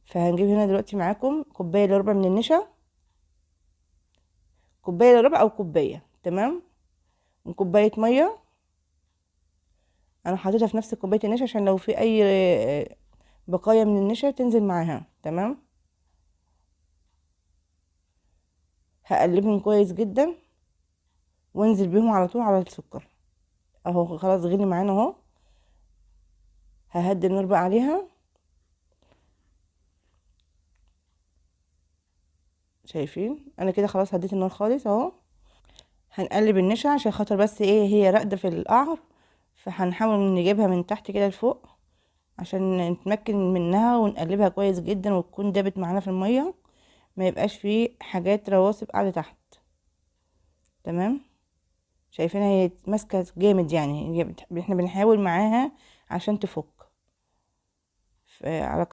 فهنجيب هنا دلوقتي معاكم كوبايه الا ربع من النشا، كوبايه الا ربع او كوبايه، تمام، وكوبايه ميه. انا حاططها في نفس كوبايه النشا عشان لو في اي بقايا من النشا تنزل معاها، تمام. هقلبهم كويس جدا وانزل بيهم على طول على السكر. اهو خلاص غلي معانا اهو. ههدي النار بقى عليها. شايفين انا كده خلاص هديت النار خالص اهو. هنقلب النشا عشان خاطر بس ايه هي راقده في القعر، فهنحاول نجيبها من تحت كده لفوق عشان نتمكن منها ونقلبها كويس جدا وتكون دابت معانا في الميه، ما يبقاش فيه حاجات رواسب قاعده تحت، تمام. شايفينها هي ماسكه جامد، يعني احنا بنحاول معاها عشان تفك على